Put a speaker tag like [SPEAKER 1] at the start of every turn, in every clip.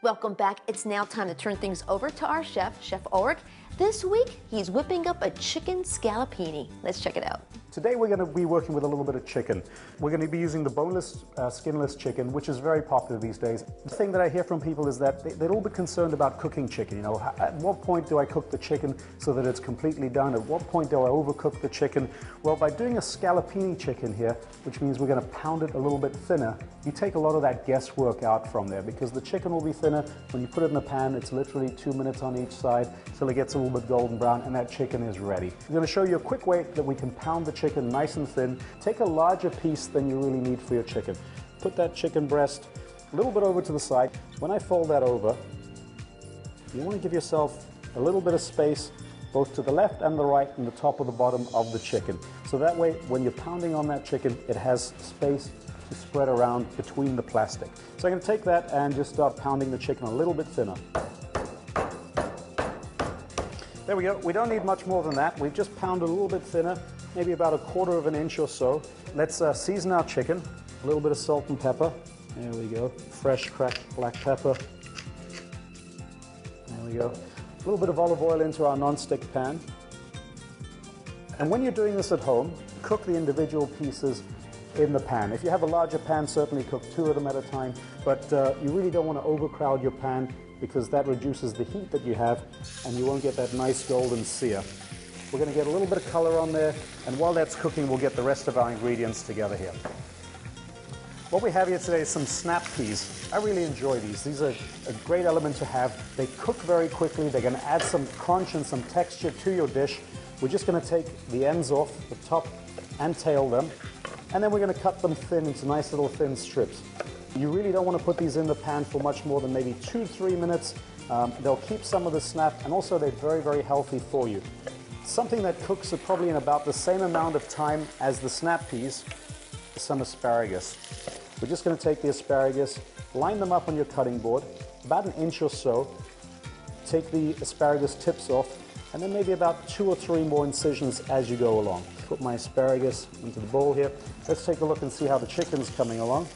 [SPEAKER 1] Welcome back. It's now time to turn things over to our chef, Chef Ulrich. This week, he's whipping up a chicken scallopini. Let's check it out.
[SPEAKER 2] Today we're going to be working with a little bit of chicken. We're going to be using the boneless, skinless chicken, which is very popular these days. The thing that I hear from people is that they're all bit concerned about cooking chicken. You know, at what point do I cook the chicken so that it's completely done? At what point do I overcook the chicken? Well, by doing a scallopini chicken here, which means we're going to pound it a little bit thinner, you take a lot of that guesswork out from there, because the chicken will be thinner. When you put it in the pan, it's literally 2 minutes on each side till it gets a little bit golden brown, and that chicken is ready. I'm going to show you a quick way that we can pound the chicken nice and thin. Take a larger piece than you really need for your chicken. Put that chicken breast a little bit over to the side. When I fold that over, you want to give yourself a little bit of space both to the left and the right and the top of the bottom of the chicken. So that way, when you're pounding on that chicken, it has space to spread around between the plastic. So I'm going to take that and just start pounding the chicken a little bit thinner. There we go. We don't need much more than that. We've just pounded a little bit thinner, maybe about 1/4 of an inch or so. Let's season our chicken. A little bit of salt and pepper. There we go. Fresh cracked black pepper. There we go. A little bit of olive oil into our non-stick pan. And when you're doing this at home, cook the individual pieces in the pan. If you have a larger pan, certainly cook 2 of them at a time, but you really don't want to overcrowd your pan, because that reduces the heat that you have and you won't get that nice golden sear. We're going to get a little bit of color on there, and while that's cooking, we'll get the rest of our ingredients together here. What we have here today is some snap peas. I really enjoy these. These are a great element to have. They cook very quickly. They're going to add some crunch and some texture to your dish. We're just going to take the ends off, the top and tail them, and then we're going to cut them thin into nice little thin strips. You really don't want to put these in the pan for much more than maybe 2 to 3 minutes. They'll keep some of the snap, and also they're very, very healthy for you. Something that cooks at probably in about the same amount of time as the snap peas is some asparagus. We're just going to take the asparagus, line them up on your cutting board, about 1 inch or so. Take the asparagus tips off, and then maybe about 2 or 3 more incisions as you go along. Put my asparagus into the bowl here. Let's take a look and see how the chicken's coming along.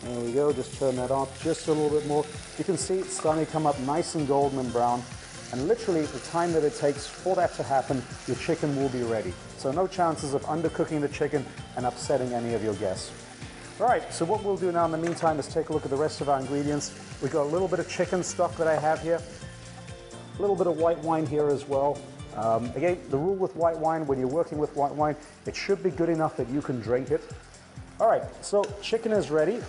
[SPEAKER 2] There we go, just turn that off just a little bit more. You can see it's starting to come up nice and golden and brown. And literally, the time that it takes for that to happen, your chicken will be ready. So no chances of undercooking the chicken and upsetting any of your guests. All right, so what we'll do now in the meantime is take a look at the rest of our ingredients. We've got a little bit of chicken stock that I have here. A little bit of white wine here as well. Again, the rule with white wine, when you're working with white wine, it should be good enough that you can drink it. All right, so chicken is ready.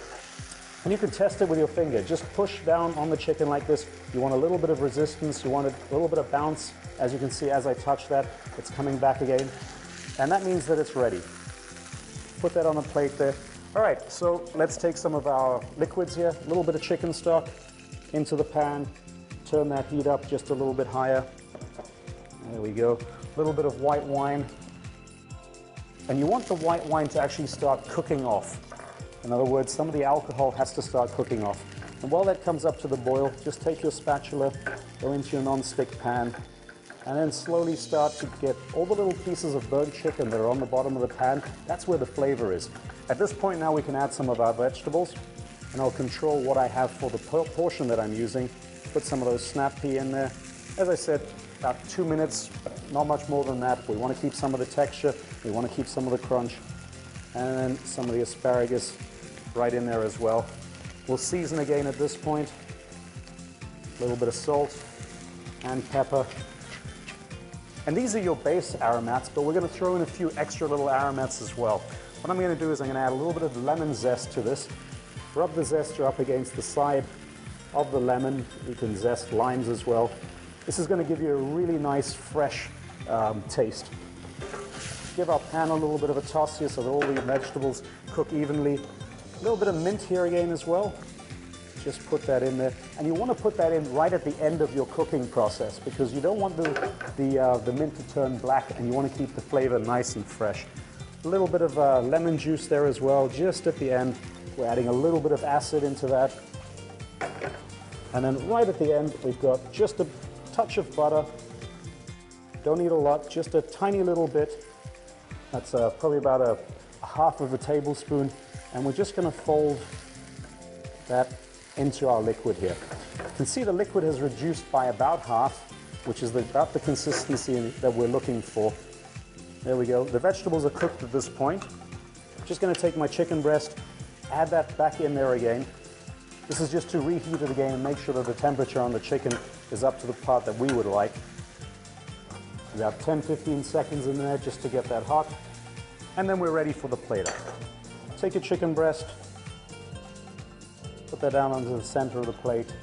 [SPEAKER 2] And you can test it with your finger. Just push down on the chicken like this. You want a little bit of resistance. You want a little bit of bounce. As you can see, as I touch that, it's coming back again. And that means that it's ready. Put that on a plate there. All right, so let's take some of our liquids here. A little bit of chicken stock into the pan. Turn that heat up just a little bit higher. There we go. A little bit of white wine. And you want the white wine to actually start cooking off. In other words, some of the alcohol has to start cooking off. And while that comes up to the boil, just take your spatula, go into your non-stick pan, and then slowly start to get all the little pieces of burnt chicken that are on the bottom of the pan. That's where the flavor is. At this point now we can add some of our vegetables, and I'll control what I have for the portion that I'm using. Put some of those snap pea in there. As I said, about 2 minutes, not much more than that. We want to keep some of the texture, we want to keep some of the crunch, and then some of the asparagus right in there as well. We'll season again at this point. A little bit of salt and pepper. And these are your base aromats, but we're going to throw in a few extra little aromats as well. What I'm going to do is I'm going to add a little bit of lemon zest to this. Rub the zester up against the side of the lemon. You can zest limes as well. This is going to give you a really nice, fresh taste. Give our pan a little bit of a toss here so that all the vegetables cook evenly. A little bit of mint here again as well. Just put that in there. And you want to put that in right at the end of your cooking process, because you don't want the mint to turn black, and you want to keep the flavor nice and fresh. A little bit of lemon juice there as well, just at the end. We're adding a little bit of acid into that. And then right at the end, we've got just a touch of butter. Don't need a lot, just a tiny little bit. That's probably about a 1/2 tablespoon. And we're just going to fold that into our liquid here. You can see the liquid has reduced by about half, which is about the consistency that we're looking for. There we go. The vegetables are cooked at this point. I'm just going to take my chicken breast, add that back in there again. This is just to reheat it again and make sure that the temperature on the chicken is up to the part that we would like. About 10-15 seconds in there just to get that hot. And then we're ready for the plater. Take your chicken breast, put that down onto the center of the plate,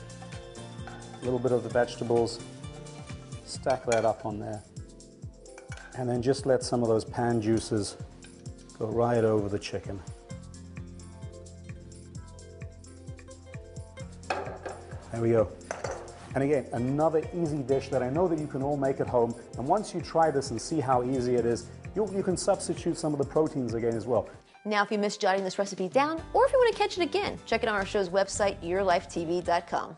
[SPEAKER 2] a little bit of the vegetables, stack that up on there, and then just let some of those pan juices go right over the chicken. There we go. And again, another easy dish that I know that you can all make at home. And once you try this and see how easy it is, you can substitute some of the proteins again as well.
[SPEAKER 1] Now, if you missed jotting this recipe down, or if you want to catch it again, check it on our show's website, yourlifetv.com.